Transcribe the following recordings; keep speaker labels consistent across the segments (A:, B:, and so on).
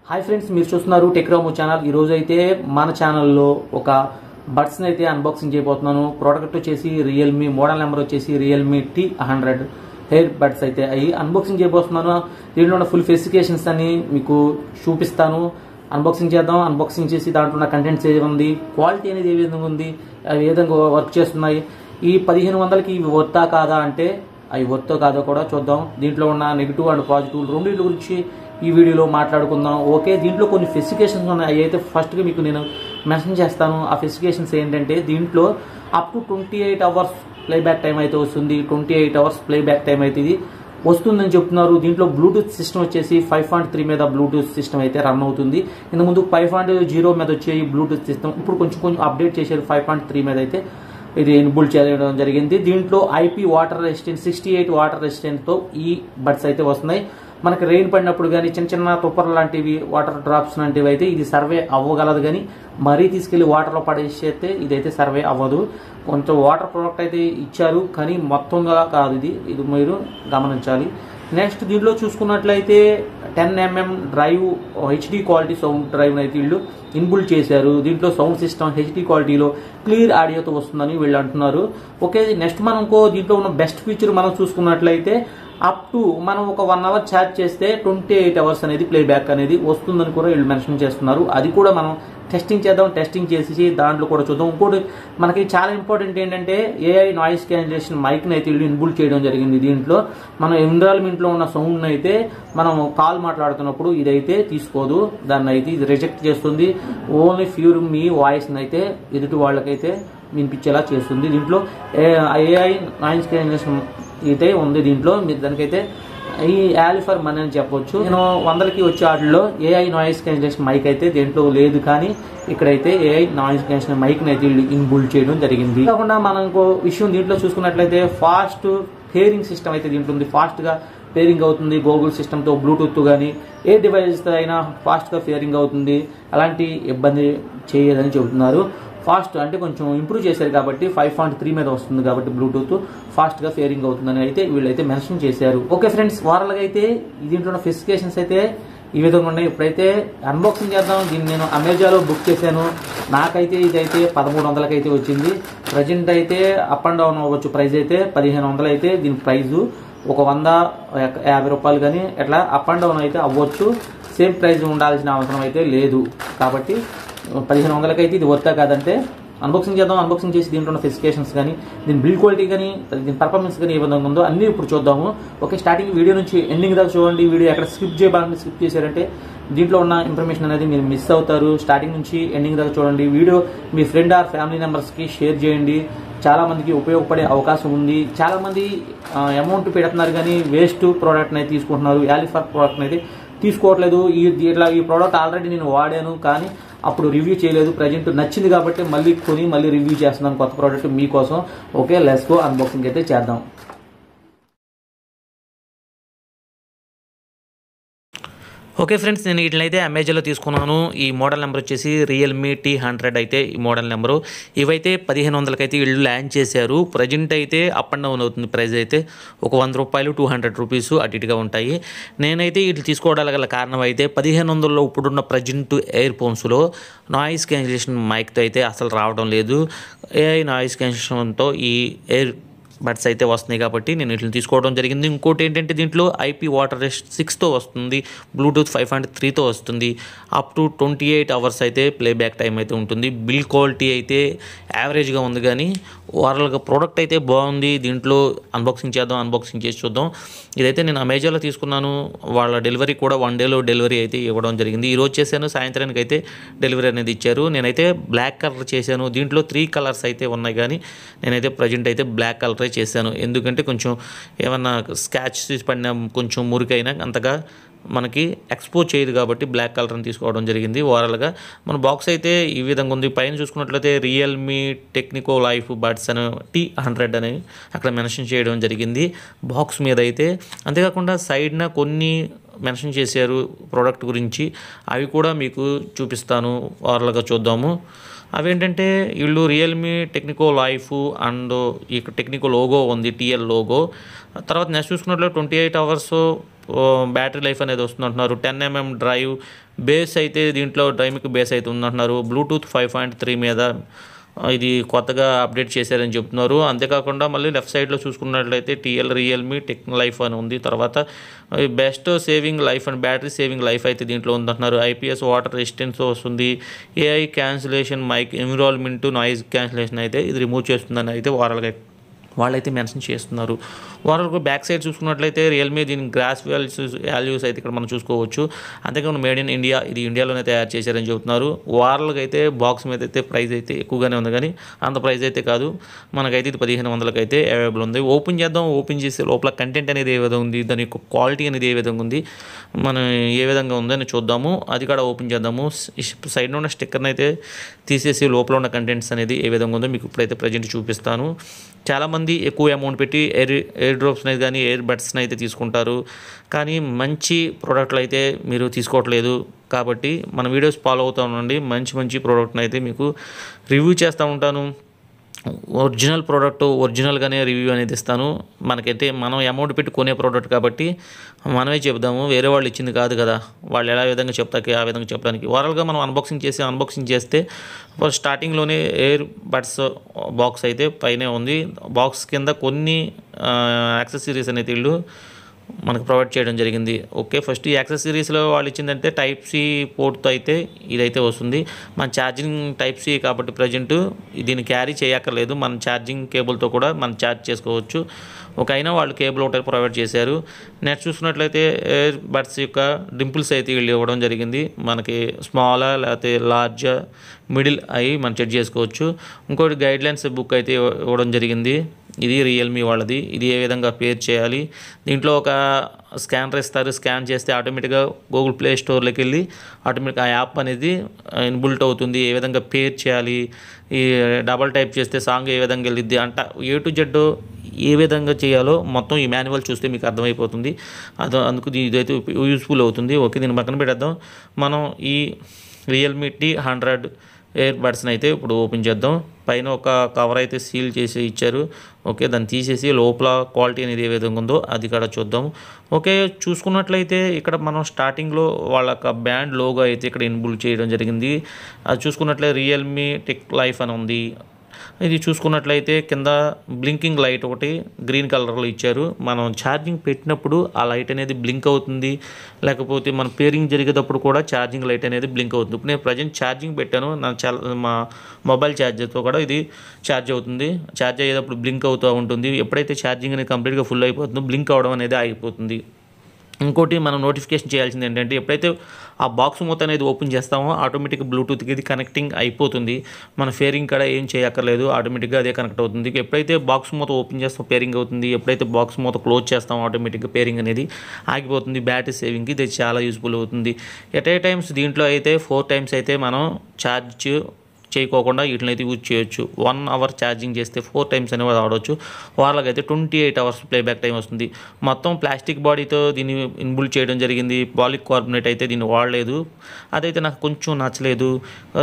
A: Hi friends, మీరు చూస్తున్నారు టెక్రామో channel. ఈరోజు అయితే మన ఛానల్లో ఒక బడ్స్ని అయితే అన్బాక్సింగ్ చేయబోతున్నాను. ప్రోడక్ట్ వచ్చేసి రియల్మీ, మోడల్ నెంబర్ వచ్చేసి రియల్మీ T100 హెయిర్ బడ్స్ అయితే అవి అన్బాక్సింగ్ చేయబోతున్నాను. దీంట్లో ఉన్న ఫుల్ స్పెసిఫికేషన్స్ అన్ని మీకు చూపిస్తాను. అన్బాక్సింగ్ చేద్దాం. అన్బాక్సింగ్ చేసి దాంట్లో ఉన్న కంటెంట్స్ ఏది ఉంది, క్వాలిటీ అనేది ఏ విధంగా ఉంది, అవి ఏ విధంగా వర్క్ చేస్తున్నాయి, ఈ 1500కి ఇవి వర్తా కాదా అంటే అవి వర్తో కాదో కూడా చూద్దాం. దీంట్లో ఉన్న నెగిటివ్ అండ్ పాజిటివ్ రెండింటి గురించి ఈ వీడియోలో మాట్లాడుకుందాం. ఓకే, దీంట్లో కొన్ని స్పెసిఫికేషన్స్ ఉన్నాయి. అవి అయితే ఫస్ట్గా మీకు నేను మెన్షన్ చేస్తాను. ఆ స్పెసిఫికేషన్స్ ఏంటంటే దీంట్లో up to 28 hours playback time అయితే వస్తుంది. 28 అవర్స్ ప్లేబ్యాక్ టైం అయితే ఇది వస్తుందని చెప్తున్నారు. దీంట్లో బ్లూటూత్ సిస్టమ్ వచ్చేసి 5.3 మీద బ్లూటూత్ సిస్టమ్ అయితే రన్ అవుతుంది. ఇంతకుముందు 5.0 మీద వచ్చే బ్లూటూత్ సిస్టమ్ ఇప్పుడు కొంచెం అప్డేట్ చేశారు. 5.3 మీద అయితే ఇది ఎన్బుల్ చేయడం జరిగింది. దీంట్లో IP వాటర్ రెసిస్టెంట్ 68 వాటర్ రెసిస్టెంట్తో ఈ బడ్స్ అయితే వస్తున్నాయి. మనకి రెయిన్ పడినప్పుడు కానీ చిన్న చిన్న తుప్పర్ లాంటివి, వాటర్ డ్రాప్స్ లాంటివి అయితే ఇది సర్వే అవ్వగలదు. కానీ మరీ తీసుకెళ్లి వాటర్లో పడేస్తే ఇదైతే సర్వే అవ్వదు. కొంచెం వాటర్ ప్రోడక్ట్ అయితే ఇచ్చారు, కానీ మొత్తంగా కాదు. ఇది మీరు గమనించాలి. నెక్స్ట్ దీంట్లో చూసుకున్నట్లయితే 10mm drive, HD quality sound drive అయితే వీళ్ళు ఇన్బుల్ట్ చేశారు. దీంట్లో సౌండ్ సిస్టమ్ HD క్వాలిటీలో క్లియర్ ఆడియోతో వస్తుందని వీళ్ళు అంటున్నారు. ఓకే, నెక్స్ట్ మనం దీంట్లో ఉన్న బెస్ట్ ఫీచర్ మనం చూసుకున్నట్లయితే అప్ టు మనం ఒక 1 అవర్ ఛార్జ్ చేస్తే 28 అవర్స్ అనేది ప్లేబ్యాక్ అనేది వస్తుందని కూడా వీళ్ళు మెన్షన్ చేస్తున్నారు. అది కూడా మనం టెస్టింగ్ చేద్దాం. టెస్టింగ్ చేసి దాంట్లో కూడా చూద్దాం. ఇంకోటి మనకి చాలా ఇంపార్టెంట్ ఏంటంటే AI నాయిస్ క్యాన్సిలేషన్ మైక్ని అయితే వీళ్ళు ఇన్బుల్ట్ చేయడం జరిగింది. దీంట్లో మన ఎన్విరాన్మెంట్లో ఉన్న సౌండ్ అయితే మనం కాల్ మాట్లాడుతున్నప్పుడు ఇదైతే తీసుకోదు. దాన్ని అయితే ఇది రిజెక్ట్ చేస్తుంది. ఓన్లీ ప్యూర్ మీ వాయిస్ని అయితే ఎదుటి వాళ్ళకైతే వినిపించేలా చేస్తుంది. దీంట్లో AI నాయిస్ క్యాన్సిలేషన్ అయితే ఉంది. దీంట్లో మీరు దానికైతే ఈ యాలిఫర్ మనీ అని చెప్పొచ్చు. నేను 100కి వచ్చే వాటిలో AI నాయిస్ క్యాన్సిలేషన్ మైక్ అయితే దేంట్లో లేదు, కానీ ఇక్కడైతే AI నాయిస్ క్యాన్సిలేషన్ మైక్ని అయితే ఇన్బుల్ట్ చేయడం జరిగింది. కాకుండా మనం ఇంకో విషయం దీంట్లో చూసుకున్నట్లయితే ఫాస్ట్ పేరింగ్ సిస్టమ్ అయితే దీంట్లో ఉంది. ఫాస్ట్గా పేరింగ్ అవుతుంది. గూగుల్ సిస్టమ్తో, బ్లూటూత్ కానీ ఏ డివైస్తో అయినా ఫాస్ట్గా పేరింగ్ అవుతుంది. అలాంటి ఇబ్బంది చేయదని చెబుతున్నారు. ఫాస్ట్ అంటే కొంచెం ఇంప్రూవ్ చేశారు కాబట్టి 5.3 మీద వస్తుంది కాబట్టి బ్లూటూత్ ఫాస్ట్గా ఫేరింగ్ అవుతుందని అయితే వీళ్ళైతే మెన్షన్ చేశారు. ఓకే ఫ్రెండ్స్, ఓవరాల్గా అయితే దీంట్లో ఉన్న స్పెసిఫికేషన్స్ అయితే ఈ విధంగా ఉన్నాయి. ఇప్పుడైతే అన్బాక్సింగ్ చేద్దాం. దీన్ని నేను అమెజాన్లో బుక్ చేశాను. నాకైతే ఇదైతే 1300కి అయితే వచ్చింది. ప్రజెంట్ అయితే అప్ అండ్ డౌన్ అవ్వచ్చు. ప్రైస్ అయితే 1500 అయితే దీని ప్రైజు. ఒక 150 రూపాయలు కానీ ఎట్లా అప్ అండ్ డౌన్ అయితే అవ్వచ్చు. సేమ్ ప్రైస్ ఉండాల్సిన అవసరం అయితే లేదు. కాబట్టి 1500కి అయితే ఇది వర్తా కాదంటే అన్బాక్సింగ్ చేద్దాం. అన్బాక్సింగ్ చేసి దీంట్లో ఉన్న స్పెసిఫికేషన్స్ కానీ, దీని బిల్డ్ క్వాలిటీ కానీ, దీని పర్ఫార్మెన్స్ కానీ ఏ విధంగా ఉందో అన్నీ ఇప్పుడు చూద్దాము. ఓకే, స్టార్టింగ్ వీడియో నుంచి ఎండింగ్ దాకా చూడండి. వీడియో ఎక్కడ స్కిప్ చేయాలంటే స్కిప్ చేశారంటే దీంట్లో ఉన్న ఇన్ఫర్మేషన్ అనేది మీరు మిస్ అవుతారు. స్టార్టింగ్ నుంచి ఎండింగ్ దాకా చూడండి. Video me friend or family మెంబర్స్కి షేర్ చేయండి. చాలా మందికి ఉపయోగపడే అవకాశం ఉంది. చాలా మంది అమౌంట్ పెడుతున్నారు కానీ వేస్ట్ ప్రోడక్ట్ని అయితే తీసుకుంటున్నారు. యాలిఫర్ ప్రోడక్ట్ని అయితే తీసుకోవట్లేదు. ఈ ప్రోడక్ట్ ఆల్రెడీ నేను వాడాను, కానీ అప్పుడు రివ్యూ చేయలేదు. ప్రజెంట్ నచ్చింది కాబట్టి మళ్ళీ రివ్యూ చేస్తున్నాను కొత్త ప్రోడక్ట్ మీకోసం. ఓకే, లెట్స్ గో, అన్బాక్సింగ్ అయితే చేద్దాం. ఓకే ఫ్రెండ్స్, నేను వీటినైతే అమెజాన్లో తీసుకున్నాను. ఈ మోడల్ నెంబర్ వచ్చేసి రియల్మీ T100 అయితే ఈ మోడల్ నెంబరు. ఇవైతే 1500కి అయితే వీళ్ళు లాంచ్ చేశారు. ప్రజెంట్ అయితే అప్ అండ్ డౌన్ అవుతుంది. ప్రైస్ అయితే ఒక 100 రూపాయలు, 200 రూపీస్ అటు ఇటుగా ఉంటాయి. నేనైతే వీటి తీసుకోవడానికి గల కారణం అయితే 1500లో ఇప్పుడున్న ప్రజెంట్ ఇయర్ ఫోన్స్లో నాయిస్ క్యాన్సిలేషన్ మైక్తో అయితే అసలు రావడం లేదు. AI నాయిస్ క్యాన్సిలేషన్తో ఈ ఎయిర్ బడ్స్ అయితే వస్తున్నాయి కాబట్టి నేను వీటిని తీసుకోవడం జరిగింది. ఇంకోటి ఏంటంటే దీంట్లో IP వాటర్ రెసిస్టెంట్ 6తో వస్తుంది. బ్లూటూత్ 5.3తో వస్తుంది. అప్ టు 28 అవర్స్ అయితే ప్లేబ్యాక్ టైం అయితే ఉంటుంది. బిల్ క్వాలిటీ అయితే యావరేజ్గా ఉంది, కానీ ఓవరాల్గా ప్రోడక్ట్ అయితే బాగుంది. దీంట్లో అన్బాక్సింగ్ చేద్దాం. అన్బాక్సింగ్ చేసి చూద్దాం. ఇదైతే నేను అమెజాన్లో తీసుకున్నాను. వాళ్ళ డెలివరీ కూడా 1 డేలో డెలివరీ అయితే ఇవ్వడం జరిగింది. ఈరోజు చేశాను, సాయంత్రానికి అయితే డెలివరీ అనేది ఇచ్చారు. నేనైతే బ్లాక్ కలర్ చేశాను. దీంట్లో 3 కలర్స్ అయితే ఉన్నాయి, కానీ నేనైతే ప్రజెంట్ అయితే బ్లాక్ కలర్ చేశాను. ఎందుకంటే కొంచెం ఏమన్నా స్కాచ్ పడిన కొంచెం మురికైనా అంతగా మనకి ఎక్స్పోజ్ చేయదు కాబట్టి బ్లాక్ కలర్ని తీసుకోవడం జరిగింది. ఓవరాల్గా మన బాక్స్ అయితే ఈ విధంగా ఉంది. పైన చూసుకున్నట్లయితే రియల్మీ టెక్నికో లైఫ్ బడ్స్ అని T100 అని అక్కడ మెన్షన్ చేయడం జరిగింది బాక్స్ మీద అయితే. అంతేకాకుండా సైడ్న కొన్ని
B: మెన్షన్ చేశారు ప్రోడక్ట్ గురించి, అవి కూడా మీకు చూపిస్తాను. ఓవరాల్గా చూద్దాము. అవేంటంటే వీళ్ళు రియల్మీ టెక్నికో లైఫ్ అండ్ ఇక్కడ టెక్నికో లోగో ఉంది, టీఎల్ లోగో. తర్వాత నెక్స్ట్ చూసుకున్నట్లు 28 hours బ్యాటరీ లైఫ్ అనేది వస్తుంది అంటున్నారు. 10mm డ్రైవ్ బేస్ అయితే దీంట్లో డైమిక్ బేస్ అయితే ఉందంటున్నారు. బ్లూటూత్ 5.3 మీద ఇది కొత్తగా అప్డేట్ చేశారని చెప్తున్నారు. అంతేకాకుండా మళ్ళీ లెఫ్ట్ సైడ్లో చూసుకున్నట్లయితే టీఎల్ రియల్మీ టెక్ లైఫ్ అని ఉంది. తర్వాత best saving life and battery saving life అయితే దీంట్లో ఉందంటున్నారు. ఐపీఎస్ వాటర్ రెసిస్టెన్స్ వస్తుంది. AI cancellation, mic environment, noise cancellation అయితే ఇది రిమూవ్ చేస్తుందని అయితే వాళ్ళైతే మెన్షన్ చేస్తున్నారు. ఓవరాల్గా బ్యాక్ సైడ్ చూసుకున్నట్లయితే రియల్మీ దీని గ్రాస్ వాల్యూస్ అయితే ఇక్కడ మనం చూసుకోవచ్చు. అంతేకాకుండా మేడ్ ఇన్ ఇండియా, ఇది ఇండియాలోనే తయారు చేశారని చెబుతున్నారు. ఓవరాల్గా అయితే బాక్స్ మీద అయితే ప్రైస్ అయితే ఎక్కువగానే ఉంది, కానీ అంత ప్రైస్ అయితే కాదు. మనకైతే ఇది 1500 అయితే అవైలబుల్ ఉంది. ఓపెన్ చేద్దాం. ఓపెన్ చేసే లోపల కంటెంట్ అనేది ఏ విధంగా ఉంది, దాని యొక్క క్వాలిటీ అనేది ఏ విధంగా ఉంది, మనం ఏ విధంగా ఉందని చూద్దాము. అది కూడా ఓపెన్ చేద్దాము. సైడ్లో ఉన్న స్టిక్కర్ని అయితే తీసేసి లోపల ఉన్న కంటెంట్స్ అనేది ఏ విధంగా ఉందో మీకు ఇప్పుడైతే ప్రజెంట్ చూపిస్తాను. చాలామంది ఎక్కువ అమౌంట్ పెట్టి ఎయిర్ డ్రాప్స్ అనేది కానీ ఎయిర్ బడ్స్ని అయితే తీసుకుంటారు, కానీ మంచి ప్రోడక్ట్లు అయితే మీరు తీసుకోవట్లేదు. కాబట్టి మన వీడియోస్ ఫాలో అవుతూ ఉండండి. మంచి ప్రోడక్ట్ని అయితే మీకు రివ్యూ చేస్తూ ఉంటాను. ఒరిజినల్ ప్రోడక్ట్ ఒరిజినల్గానే రివ్యూ అనేది ఇస్తాను. మనకైతే మనం అమౌంట్ పెట్టి కొనే ప్రోడక్ట్ కాబట్టి మనమే చెప్దాము, వేరే వాళ్ళు ఇచ్చింది కాదు కదా. వాళ్ళు ఎలా విధంగా చెప్తాకి ఆ విధంగా చెప్పడానికి. ఓవరాల్గా మనం అన్బాక్సింగ్ చేస్తే స్టార్టింగ్లోనే ఎయిర్ బడ్స్ బాక్స్ అయితే పైనే ఉంది. బాక్స్ కింద కొన్ని యాక్సెసరీస్ అనేది వీళ్ళు మనకు ప్రొవైడ్ చేయడం జరిగింది. ఓకే, ఫస్ట్ ఈ యాక్సెసరీస్లో వాళ్ళు ఇచ్చిందంటే టైప్ సి పోర్ట్తో అయితే ఇదైతే వస్తుంది. మన ఛార్జింగ్ టైప్ సి కాబట్టి ప్రజెంట్ దీన్ని క్యారీ చేయక్కర్లేదు. మన ఛార్జింగ్ కేబుల్తో కూడా మనం ఛార్జ్ చేసుకోవచ్చు. అయినా వాళ్ళు కేబుల్ ఒకటి ప్రొవైడ్ చేశారు. నెక్స్ట్ చూసుకున్నట్లయితే ఎయిర్ బడ్స్ యొక్క డింపుల్స్ అయితే వీళ్ళు ఇవ్వడం జరిగింది. మనకి స్మాలా లేకపోతే లార్జ్, మిడిల్ అవి మనం చెక్ చేసుకోవచ్చు. ఇంకోటి గైడ్లైన్స్ బుక్ అయితే ఇవ్వడం జరిగింది. ఇది రియల్మీ వాళ్ళది. ఇది ఏ విధంగా పేర్ చేయాలి, దీంట్లో ఒక స్కానర్ ఇస్తారు. స్కాన్ చేస్తే ఆటోమేటిక్గా గూగుల్ ప్లే స్టోర్లోకి వెళ్ళి ఆటోమేటిక్గా ఆ యాప్ అనేది ఇన్బుల్ట్ అవుతుంది. ఏ విధంగా పేర్ చేయాలి, ఈ డబల్ టైప్ చేస్తే సాంగ్ ఏ విధంగా వెళ్ళిద్ది అంట A to Z ఏ విధంగా చేయాలో మొత్తం ఈ మాన్యువల్ చూస్తే మీకు అర్థమైపోతుంది. అందుకు ఇదైతే యూస్ఫుల్ అవుతుంది. ఓకే, దీన్ని పక్కన పెట్టేద్దాం. మనం ఈ రియల్మీ T100 ఎయిర్ బడ్స్ని అయితే ఇప్పుడు ఓపెన్ చేద్దాం. పైన ఒక కవర్ అయితే సీల్ చేసి ఇచ్చారు. ఓకే, దాన్ని తీసేసి లోపల క్వాలిటీ అనేది ఏ విధంగా ఉందో అది కూడా చూద్దాం. ఓకే, చూసుకున్నట్లయితే ఇక్కడ మనం స్టార్టింగ్లో వాళ్ళ బ్యాండ్ లోగో అయితే ఇక్కడ ఇన్బుల్ చేయడం జరిగింది. అది చూసుకున్నట్లయితే రియల్మీ టెక్ లైఫ్ అని ఉంది. ఇది చూసుకున్నట్లయితే కింద బ్లింకింగ్ లైట్ ఒకటి గ్రీన్ కలర్లో ఇచ్చారు. మనం ఛార్జింగ్ పెట్టినప్పుడు ఆ లైట్ అనేది బ్లింక్ అవుతుంది, లేకపోతే మన పేరింగ్ జరిగేటప్పుడు కూడా ఛార్జింగ్ లైట్ అనేది బ్లింక్ అవుతుంది. ఇప్పుడు నేను ప్రజెంట్ ఛార్జింగ్ పెట్టాను, మా మొబైల్ ఛార్జర్తో కూడా ఇది ఛార్జ్ అవుతుంది. ఛార్జ్ అయ్యేటప్పుడు బ్లింక్ అవుతూ ఉంటుంది. ఎప్పుడైతే ఛార్జింగ్ అనేది కంప్లీట్గా ఫుల్ అయిపోతుందో బ్లింక్ అవడం అనేది ఆగిపోతుంది. ఇంకోటి మనం నోటిఫికేషన్ చేయాల్సింది ఏంటంటే ఎప్పుడైతే ఆ బాక్స్ మొత్తం అనేది ఓపెన్ చేస్తామో ఆటోమేటిక్గా బ్లూటూత్కి ఇది కనెక్టింగ్ అయిపోతుంది. మన పేరింగ్ కూడా ఏం చేయక్కర్లేదు, ఆటోమేటిక్గా అదే కనెక్ట్ అవుతుంది. ఎప్పుడైతే బాక్స్ మొత్తం ఓపెన్ చేస్తామో పేరింగ్ అవుతుంది. ఎప్పుడైతే బాక్స్ మొత్తం క్లోజ్ చేస్తామో ఆటోమేటిక్గా పేరింగ్ అనేది ఆగిపోతుంది. బ్యాటరీ సేవింగ్కి ఇది చాలా యూస్ఫుల్ అవుతుంది. ఎట్ ఏ టైమ్స్ దీంట్లో అయితే 4 times అయితే మనం ఛార్జ్ చేయకోకుండా వీటిని అయితే యూజ్ చేయొచ్చు. 1 hour ఛార్జింగ్ చేస్తే 4 times అనేవి ఆడవచ్చు. వాళ్ళకైతే 28 hours ప్లేబ్యాక్ టైం వస్తుంది. మొత్తం ప్లాస్టిక్ బాడీతో దీన్ని ఇన్బుల్ చేయడం జరిగింది. పాలికార్బోనేట్ అయితే దీన్ని వాడలేదు, అదైతే నాకు కొంచెం నచ్చలేదు.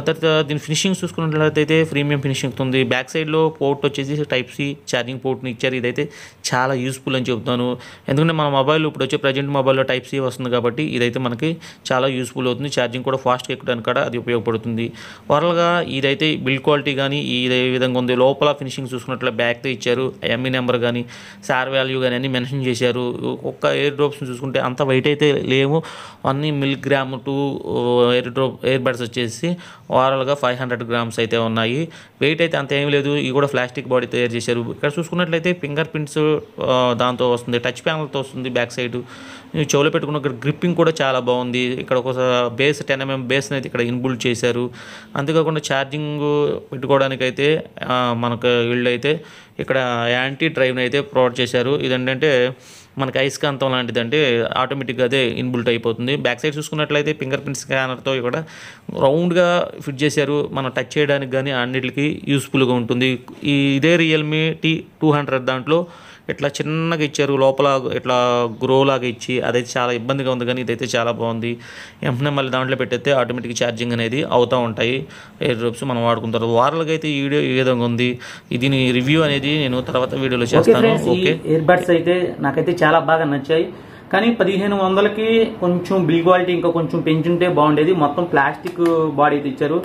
B: తర్వాత దీని ఫినిషింగ్ చూసుకున్నట్లయితే ప్రీమియం ఫినిషింగ్ ఉంది. బ్యాక్ సైడ్లో పోర్ట్ వచ్చేసి టైప్ సి ఛార్జింగ్ పోర్ట్ని ఇచ్చారు. ఇదైతే చాలా యూస్ఫుల్ అని చెప్తాను, ఎందుకంటే మన మొబైల్ ఇప్పుడు వచ్చే ప్రజెంట్ మొబైల్లో టైప్ సి వస్తుంది కాబట్టి ఇదైతే మనకి చాలా యూస్ఫుల్ అవుతుంది. ఛార్జింగ్ కూడా ఫాస్ట్గా ఎక్కడానికి కూడా అది ఉపయోగపడుతుంది. ఓవరాల్గా ఇదైతే బిల్డ్ క్వాలిటీ కానీ ఇదే విధంగా ఉంది. లోపల ఫినిషింగ్ చూసుకున్నట్లయితే బ్యాక్తో ఇచ్చారు. ఎంఈ నెంబర్ కానీ సార్ వాల్యూ కానీ అన్నీ మెన్షన్ చేశారు. ఒక్క ఎయిర్ డ్రాప్స్ని చూసుకుంటే అంత వెయిట్ అయితే లేవు. 1 mg టు ఎయిర్ బడ్స్ వచ్చేసి ఓవరాల్గా 500 grams అయితే ఉన్నాయి. వెయిట్ అయితే అంత ఏం లేదు. ఇవి కూడా ప్లాస్టిక్ బాడీ తయారు చేశారు. ఇక్కడ చూసుకున్నట్లయితే ఫింగర్ ప్రింట్స్ దాంతో వస్తుంది, టచ్ ప్యానల్తో వస్తుంది. బ్యాక్ సైడ్ చెవులో పెట్టుకున్న గ్రిప్పింగ్ కూడా చాలా బాగుంది. ఇక్కడ ఒక బేస్ 10mm బేస్ని అయితే ఇక్కడ ఇన్బుల్ట్ చేశారు. అంతేకాకుండా ఛార్జింగ్ పెట్టుకోవడానికైతే మనకు వీళ్ళైతే ఇక్కడ యాంటీ డ్రైవ్ని అయితే ప్రొవైడ్ చేశారు. ఇదేంటంటే మనకి అయస్కాంతం లాంటిది, అంటే ఆటోమేటిక్గా అదే ఇన్బుల్ట్ అయిపోతుంది. బ్యాక్ సైడ్ చూసుకున్నట్లయితే ఫింగర్ ప్రింట్ స్కానర్తో ఇక్కడ రౌండ్గా ఫిట్ చేశారు. మనం టచ్ చేయడానికి కానీ అన్నిటికీ యూస్ఫుల్గా ఉంటుంది. ఇదే రియల్మీ T200 దాంట్లో ఇట్లా చిన్నగా ఇచ్చారు, లోపల ఇట్లా గ్రో లాగా ఇచ్చి అదైతే చాలా ఇబ్బందిగా ఉంది. కానీ ఇదైతే చాలా బాగుంది. వెంటనే మళ్ళీ దాంట్లో పెట్టేస్తే ఆటోమేటిక్ ఛార్జింగ్ అనేది అవుతూ ఉంటాయి. ఎయిర్ డ్రాప్స్ మనం వాడుకుంటారు. వారాలకి అయితే ఈ వీడియో ఈ విధంగా ఉంది. దీని రివ్యూ అనేది నేను తర్వాత వీడియోలో చేస్తాను. ఓకే,
A: ఇయర్ బడ్స్ అయితే నాకైతే చాలా బాగా నచ్చాయి. కానీ 1500కి కొంచెం బిల్ క్వాలిటీ ఇంకా కొంచెం పెంచుంటే బాగుండేది. మొత్తం ప్లాస్టిక్ బాడీ ఇచ్చారు,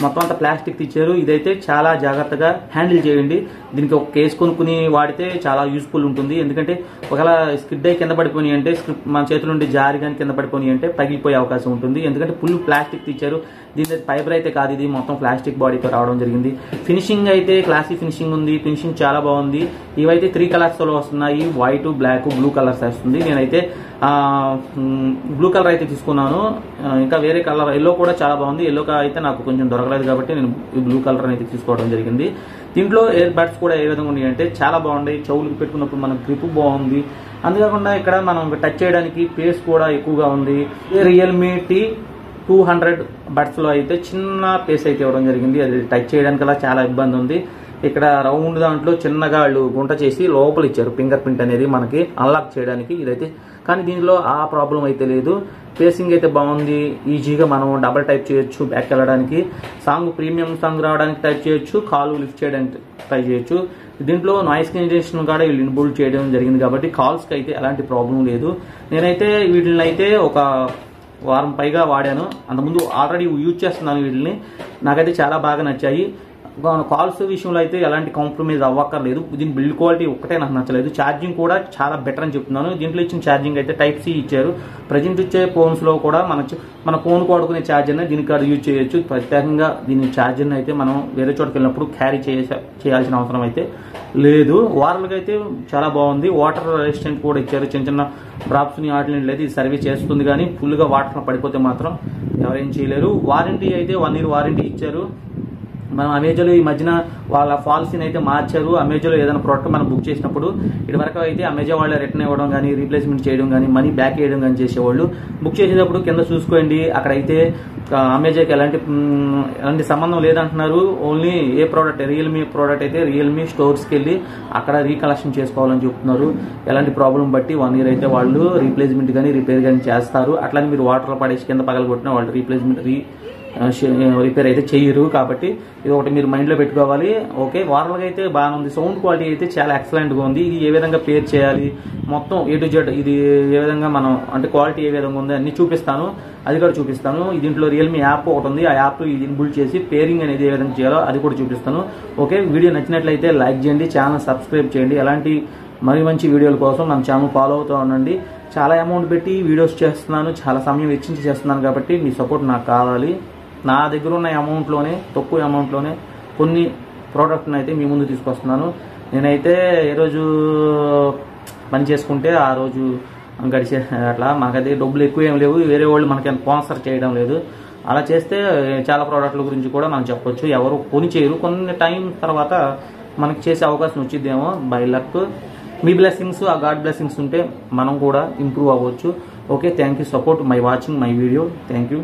A: మొత్తం అంతా ప్లాస్టిక్ ఇచ్చారు. ఇదైతే చాలా జాగ్రత్తగా హ్యాండిల్ చేయండి. దీనికి ఒక కేసు కొనుక్కుని వాడితే చాలా యూస్ఫుల్ ఉంటుంది. ఎందుకంటే ఒకవేళ స్కిడ్ అయి కింద పడిపోయి అంటే మన చేతుల నుండి జారి కానీ కింద పడిపోయి అంటే పగిలిపోయే అవకాశం ఉంటుంది. ఎందుకంటే ఫుల్ ప్లాస్టిక్ ఇచ్చారు. దీని ఫైబర్ అయితే కాదు, ఇది మొత్తం ప్లాస్టిక్ బాడీతో రావడం జరిగింది. ఫినిషింగ్ అయితే క్లాసీ ఫినిషింగ్ ఉంది. ఫినిషింగ్ చాలా బాగుంది. ఇవైతే 3 కలర్స్లో వస్తున్నాయి, వైట్, బ్లాక్, బ్లూ కలర్స్ వస్తుంది. నేనైతే బ్లూ కలర్ అయితే తీసుకున్నాను. ఇంకా వేరే కలర్ ఎల్లో కూడా చాలా బాగుంది. ఎల్లో అయితే నాకు కొంచెం దొరకలేదు కాబట్టి నేను ఈ బ్లూ కలర్ అయితే తీసుకోవడం జరిగింది. దీంట్లో ఇయర్ బడ్స్ కూడా ఏ విధంగా ఉన్నాయి అంటే చాలా బాగున్నాయి. చెవులకు పెట్టుకున్నప్పుడు మనకు గ్రిప్ బాగుంది. అంతేకాకుండా ఇక్కడ మనం టచ్ చేయడానికి స్పేస్ కూడా ఎక్కువగా ఉంది. రియల్మీ T200 బడ్స్లో అయితే చిన్న స్పేస్ అయితే ఇవ్వడం జరిగింది. అది టచ్ చేయడానికి చాలా ఇబ్బంది ఉంది. ఇక్కడ రౌండ్ దాంట్లో చిన్నగా వాళ్ళు గుంట చేసి లోపల ఇచ్చారు ఫింగర్ ప్రింట్ అనేది మనకి అన్లాక్ చేయడానికి. ఇదైతే కానీ దీనిలో ఆ ప్రాబ్లం అయితే లేదు. ఫేసింగ్ అయితే బాగుంది. ఈజీగా మనం డబల్ టైప్ చేయొచ్చు. బ్యాక్ వెళ్ళడానికి, ప్రీమియం సాంగ్ రావడానికి టైప్ చేయొచ్చు, కాల్ లిఫ్ట్ చేయడానికి ట్రై చేయొచ్చు. దీంట్లో నాయిస్ క్యాన్సిలేషన్ కూడా వీళ్ళు ఇన్బుల్డ్ చేయడం జరిగింది కాబట్టి కాల్స్కి అయితే ఎలాంటి ప్రాబ్లం లేదు. నేనైతే వీటిని అయితే ఒక వారం పైగా వాడాను. అంతకుముందు ఆల్రెడీ యూజ్ చేస్తున్నాను వీటిని. నాకైతే చాలా బాగా నచ్చాయి. కాల్స్ విషయంలో అయితే ఎలాంటి కాంప్రమైజ్ అవ్వక్కర్లేదు. దీని బిల్డ్ క్వాలిటీ ఒక్కటే నాకు నచ్చలేదు. ఛార్జింగ్ కూడా చాలా బెటర్ అని చెప్తున్నాను. దీంట్లో ఇచ్చిన ఛార్జింగ్ అయితే Type-C ఇచ్చారు. ప్రజెంట్ ఇచ్చే ఫోన్స్లో కూడా మన ఫోన్ వాడుకునే ఛార్జర్ని దీనికి కూడా యూజ్ చేయొచ్చు. ప్రత్యేకంగా దీని ఛార్జర్ని అయితే మనం వేరే చోటుకి వెళ్ళినప్పుడు క్యారీ చేయాల్సిన అవసరం అయితే లేదు. వారాలకి అయితే చాలా బాగుంది. వాటర్ రెసిస్టెంట్ కూడా ఇచ్చారు. చిన్న చిన్న డ్రాప్స్ని వాటిని లేదు ఇది సర్వీస్ చేస్తుంది. కానీ ఫుల్గా వాటర్ పడిపోతే మాత్రం ఎవరేం చేయలేరు. వారంటీ అయితే 1 year వారంటీ ఇచ్చారు. మనం అమెజాన్లో ఈ మధ్యన వాళ్ళ పాలసీని అయితే మార్చారు. అమెజాన్లో ఏదైనా ప్రోడక్ట్ మనం బుక్ చేసినప్పుడు ఇదివరకు అయితే అమెజాన్ వాళ్ళు రిటర్న్ ఇవ్వడం కానీ, రీప్లేస్మెంట్ చేయడం కానీ, మనీ బ్యాక్ చేయడం కానీ చేసేవాళ్ళు. బుక్ చేసేటప్పుడు కింద చూసుకోండి, అక్కడైతే అమెజాన్కి ఎలాంటి సంబంధం లేదంటున్నారు. ఓన్లీ ఏ ప్రోడక్ట్ రియల్మీ ప్రోడక్ట్ అయితే రియల్మీ స్టోర్స్కి వెళ్ళి అక్కడ రీకలెక్షన్ చేసుకోవాలని చెప్తున్నారు. ఎలాంటి ప్రాబ్లం బట్టి 1 year అయితే వాళ్ళు రీప్లేస్మెంట్ కానీ రిపేర్ కానీ చేస్తారు. అట్లానే మీరు వాటర్లో పడేసి కింద పగలగొట్టిన వాళ్ళు రీప్లేస్మెంట్ రిపేర్ అయితే చేయరు. కాబట్టి ఇది ఒకటి మీరు మైండ్లో పెట్టుకోవాలి. ఓకే, వారాలకి అయితే బాగానే ఉంది. సౌండ్ క్వాలిటీ అయితే చాలా ఎక్సలెంట్గా ఉంది. ఇది ఏ విధంగా పేర్ చేయాలి మొత్తం A to Z ఇది ఏ విధంగా మనం అంటే క్వాలిటీ ఏ విధంగా ఉంది అన్ని చూపిస్తాను. అది కూడా చూపిస్తాను. దీంట్లో రియల్మీ యాప్ ఒకటి ఉంది. ఆ యాప్ ఇది ఇన్బుల్డ్ చేసి పేరింగ్ అనేది ఏ విధంగా చేయాలో అది కూడా చూపిస్తాను. ఓకే, వీడియో నచ్చినట్లయితే లైక్ చేయండి, ఛానల్ సబ్స్క్రైబ్ చేయండి. ఎలాంటి మంచి వీడియోల కోసం మన ఛానల్ ఫాలో అవుతూ ఉండండి. చాలా అమౌంట్ పెట్టి వీడియోస్ చేస్తున్నాను, చాలా సమయం వెచ్చించి చేస్తున్నాను కాబట్టి మీ సపోర్ట్ నాకు కావాలి. నా దగ్గర ఉన్న అమౌంట్లోనే తక్కువ అమౌంట్లోనే కొన్ని ప్రోడక్ట్ని అయితే మీ ముందు తీసుకొస్తున్నాను. నేనైతే ఏ రోజు పని చేసుకుంటే ఆ రోజు గడిచే అట్లా మనకైతే డబ్బులు ఎక్కువ ఏం లేవు. వేరే వాళ్ళు మనకి స్పాన్సర్ చేయడం లేదు. అలా చేస్తే చాలా ప్రోడక్ట్ల గురించి కూడా మనం చెప్పొచ్చు. ఎవరు కొని చేయరు. కొన్ని టైం తర్వాత మనకి చేసే అవకాశం వచ్చిద్దేమో బై లక్. మీ బ్లెస్సింగ్స్ ఆ గాడ్ బ్లెస్సింగ్స్ ఉంటే మనం కూడా ఇంప్రూవ్ అవ్వచ్చు. Okay, thank you support my watching my video. Thank you.